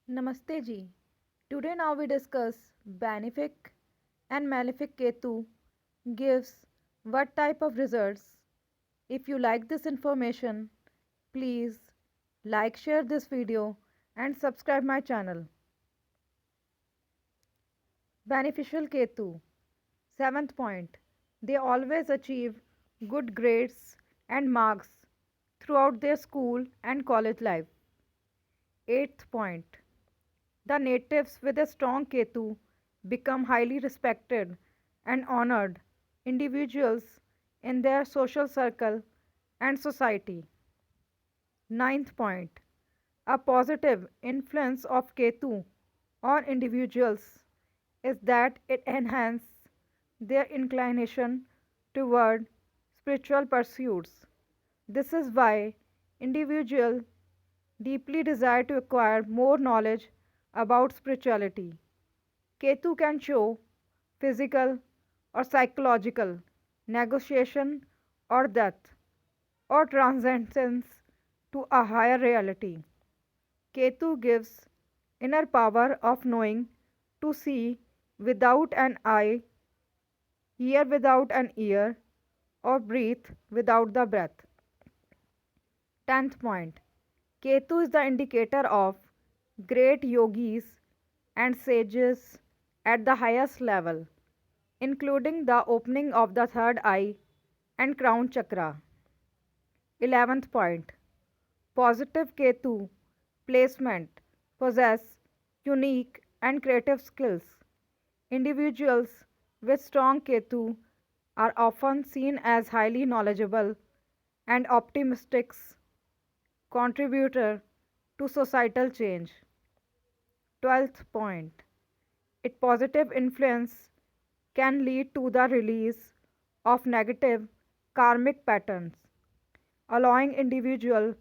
Namaste ji. Today now we discuss Benefic and Malefic Ketu gives what type of results. If you like this information, please like, share this video and subscribe my channel. Beneficial Ketu. Seventh point. They always achieve good grades and marks throughout their school and college life. Eighth point. The natives with a strong Ketu become highly respected and honored individuals in their social circle and society. Ninth point. A positive influence of Ketu on individuals is that it enhances their inclination toward spiritual pursuits. This is why individuals deeply desire to acquire more knowledge about spirituality. Ketu can show physical or psychological negotiation or death or transcendence to a higher reality. Ketu gives inner power of knowing to see without an eye, hear without an ear, or breathe without the breath. Tenth point. Ketu is the indicator of great yogis and sages at the highest level, including the opening of the third eye and crown chakra. 11th point. Positive Ketu placement possess unique and creative skills. Individuals with strong Ketu are often seen as highly knowledgeable and optimistic contributor to societal change. 12th point. Its positive influence can lead to the release of negative karmic patterns, allowing individual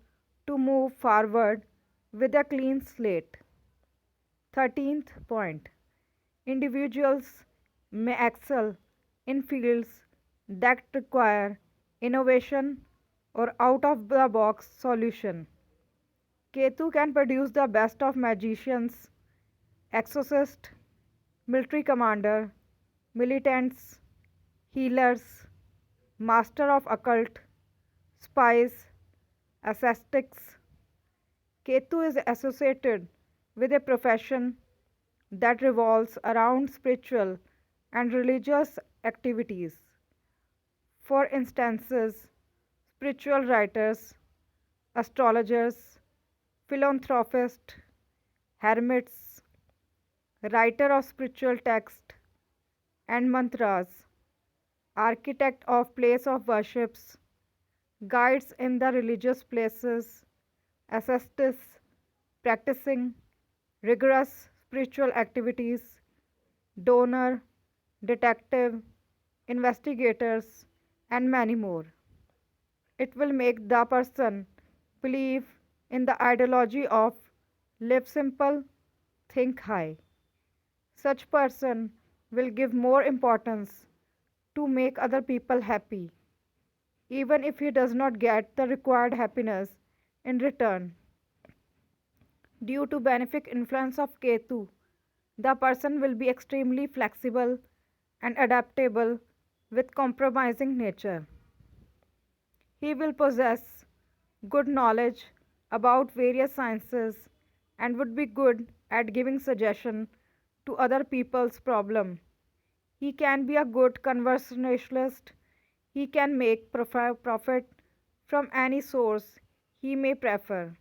to move forward with a clean slate. 13th point. Individuals may excel in fields that require innovation or out of the box solution. Ketu can produce the best of magicians, exorcists, military commander, militants, healers, master of occult, spies, ascetics. Ketu is associated with a profession that revolves around spiritual and religious activities. For instances, spiritual writers, astrologers, philanthropists, hermits, writer of spiritual text and mantras, architect of place of worships, guides in the religious places, ascetics practicing rigorous spiritual activities, donor, detective, investigators, and many more. It will make the person believe in the ideology of live simple, think high. Such person will give more importance to make other people happy, even if he does not get the required happiness in return. Due to benefic influence of Ketu, the person will be extremely flexible and adaptable with compromising nature. He will possess good knowledge about various sciences and would be good at giving suggestion to other people's problem. He can be a good conversationalist. He can make profit from any source he may prefer.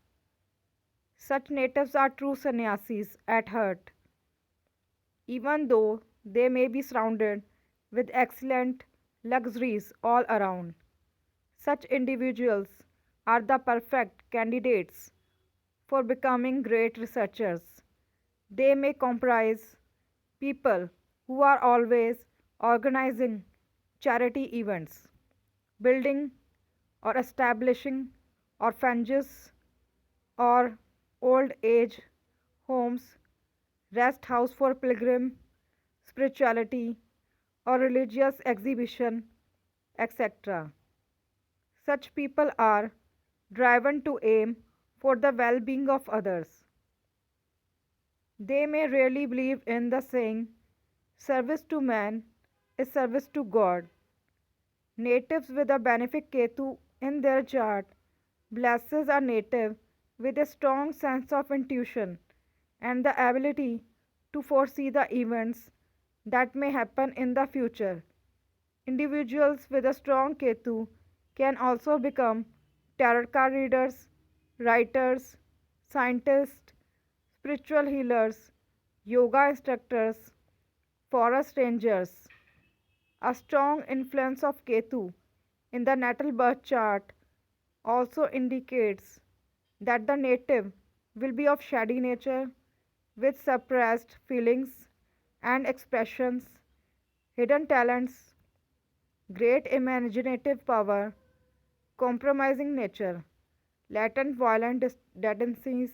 Such natives are true sannyasis at heart, even though they may be surrounded with excellent luxuries all around. Such individuals are the perfect candidates for becoming great researchers. They may comprise people who are always organizing charity events, building or establishing orphanages or old age homes, rest house for pilgrim, spirituality or religious exhibition, etc. Such people are driven to aim for the well being of others. They may really believe in the saying, service to man is service to God. Natives with a benefic Ketu in their chart blesses a native with a strong sense of intuition and the ability to foresee the events that may happen in the future. Individuals with a strong Ketu can also become tarot card readers, writers, scientists, spiritual healers, yoga instructors, forest rangers. A strong influence of Ketu in the natal birth chart also indicates that the native will be of shady nature with suppressed feelings and expressions, hidden talents, great imaginative power, compromising nature, latent violent tendencies,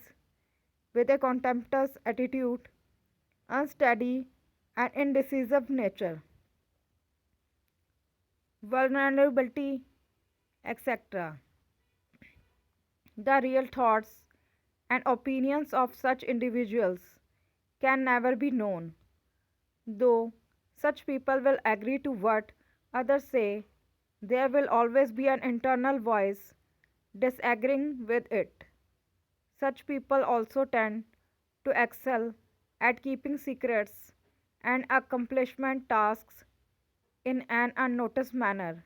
with a contemptuous attitude, unsteady and indecisive nature, vulnerability, etc. The real thoughts and opinions of such individuals can never be known, though such people will agree to what others say. There will always be an internal voice disagreeing with it. Such people also tend to excel at keeping secrets and accomplishment tasks in an unnoticed manner.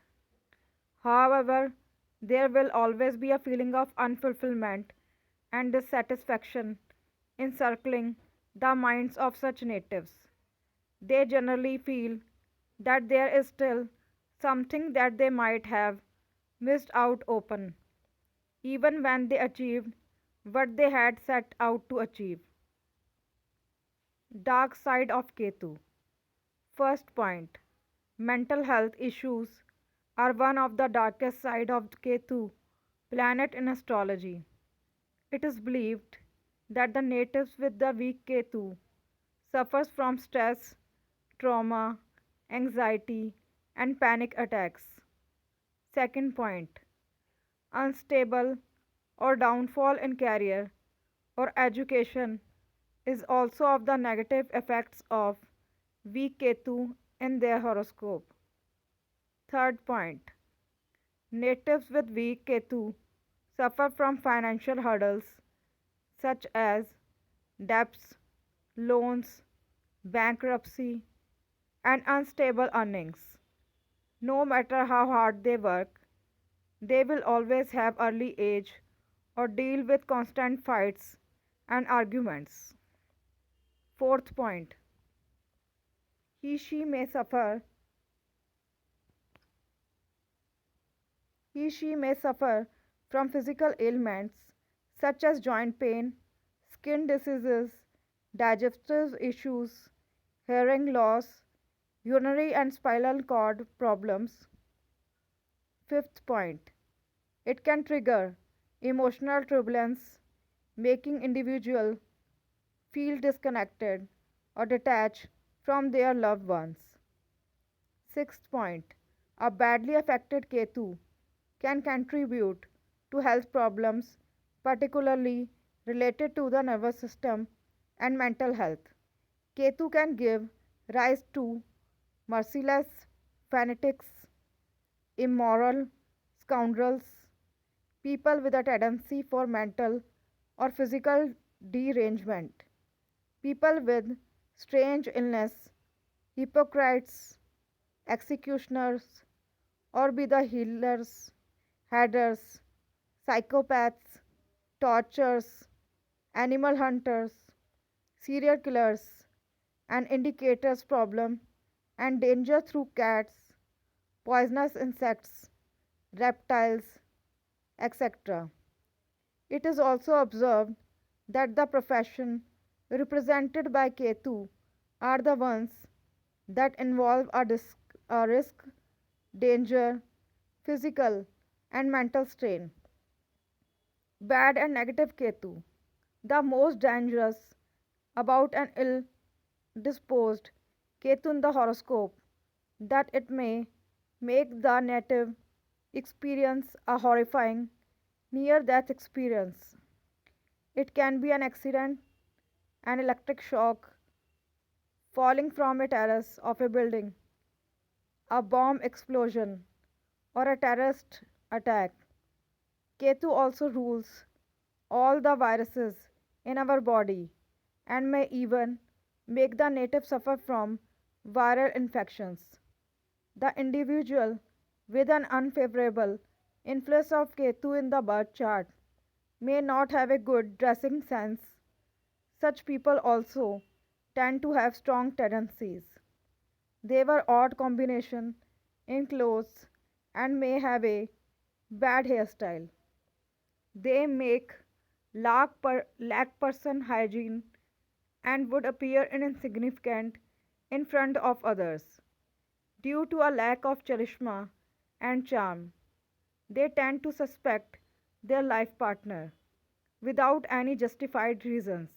However, there will always be a feeling of unfulfillment and dissatisfaction encircling the minds of such natives. They generally feel that there is still something that they might have missed out open, even when they achieved what they had set out to achieve. Dark side of Ketu. First point, mental health issues are one of the darkest side of Ketu planet in astrology. It is believed that the natives with the weak Ketu suffers from stress, trauma, anxiety and panic attacks. Second point, unstable or downfall in career or education is also of the negative effects of weak Ketu in their horoscope. Third point, natives with weak Ketu suffer from financial hurdles such as debts, loans, bankruptcy, and unstable earnings. No matter how hard they work, they will always have early age or deal with constant fights and arguments. Fourth point, he she may suffer he she may suffer from physical ailments such as joint pain, skin diseases, digestive issues, hearing loss, urinary and spinal cord problems. Fifth point, it can trigger emotional turbulence, making individual feel disconnected or detached from their loved ones. Sixth point, a badly affected Ketu can contribute to health problems, particularly related to the nervous system and mental health. Ketu can give rise to merciless fanatics, immoral scoundrels, people with a tendency for mental or physical derangement, people with strange illness, hypocrites, executioners, or be the healers, headers, psychopaths, torturers, animal hunters, serial killers, and indicators problem and danger through cats, poisonous insects, reptiles, etc. It is also observed that the profession represented by Ketu are the ones that involve a risk, danger, physical, and mental strain. Bad and negative Ketu. The most dangerous about an ill disposed Ketu in the horoscope that it may make the native experience a horrifying near death experience. It can be an accident, an electric shock, falling from a terrace of a building, a bomb explosion, or a terrorist attack. Ketu also rules all the viruses in our body and may even make the native suffer from viral infections. The individual with an unfavorable influence of Ketu in the birth chart may not have a good dressing sense. Such people also tend to have strong tendencies. They were odd combination in clothes and may have a bad hairstyle. They make lack person hygiene and would appear insignificant in front of others. Due to a lack of charisma and charm, they tend to suspect their life partner without any justified reasons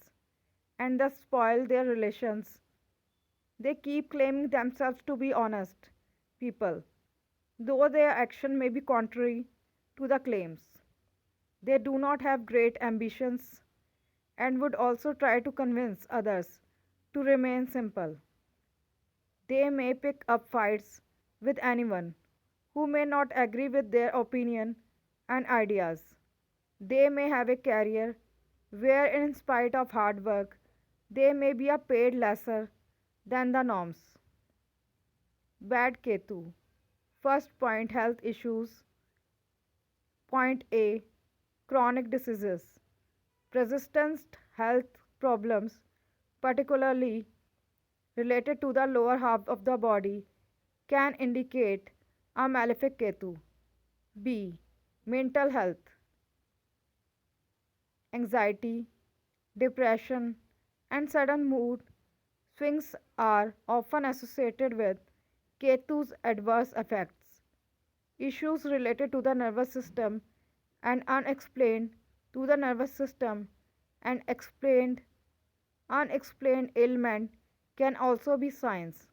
and thus spoil their relations. They keep claiming themselves to be honest people, though their action may be contrary to the claims. They do not have great ambitions and would also try to convince others to remain simple. They may pick up fights with anyone who may not agree with their opinion and ideas. They may have a career where, in spite of hard work, they may be a paid lesser than the norms. Bad Ketu. First point, health issues. Point A, chronic diseases. Persistent health problems, particularly related to the lower half of the body, can indicate a malefic Ketu. B. Mental health, anxiety, depression, and sudden mood swings are often associated with Ketu's adverse effects. Issues related to the nervous system and unexplained to the nervous system and unexplained ailment can also be signs.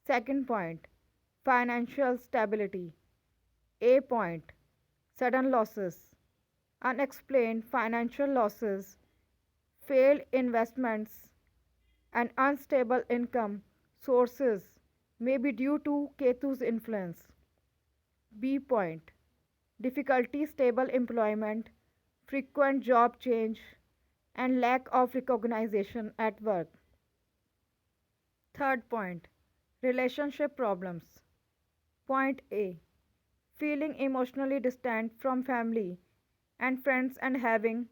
Second point, financial stability. A point, sudden losses, unexplained financial losses, failed investments, and unstable income sources may be due to Ketu's influence. B point, difficulty stable employment, frequent job change, and lack of recognition at work. Third point, relationship problems. Point A, feeling emotionally distant from family and friends and having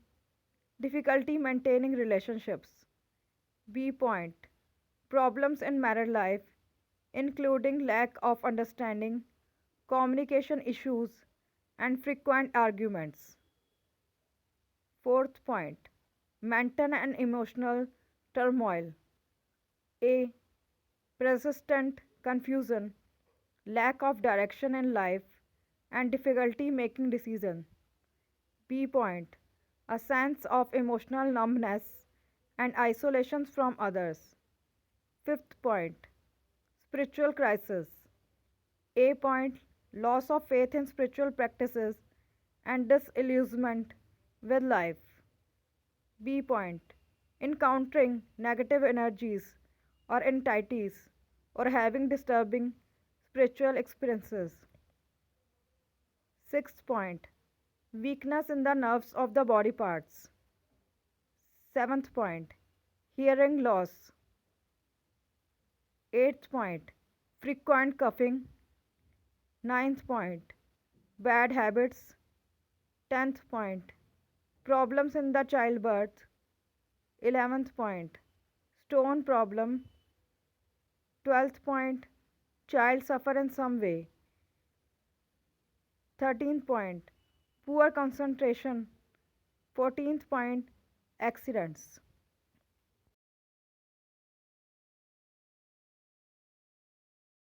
difficulty maintaining relationships. B point, problems in married life, including lack of understanding, communication issues, and frequent arguments. Fourth point, mental and emotional turmoil. A. Persistent confusion, lack of direction in life, and difficulty making decisions. B point, a sense of emotional numbness and isolation from others. Fifth point, spiritual crisis. A point, loss of faith in spiritual practices and disillusionment with life. B point, encountering negative energies or entities or having disturbing spiritual experiences. Sixth point, weakness in the nerves of the body parts. Seventh point, hearing loss. Eighth point, frequent coughing. Ninth point, bad habits. Tenth point, problems in the childbirth. 11th point, stone problem. 12th point, child suffer in some way. 13th point, poor concentration. 14th point, accidents.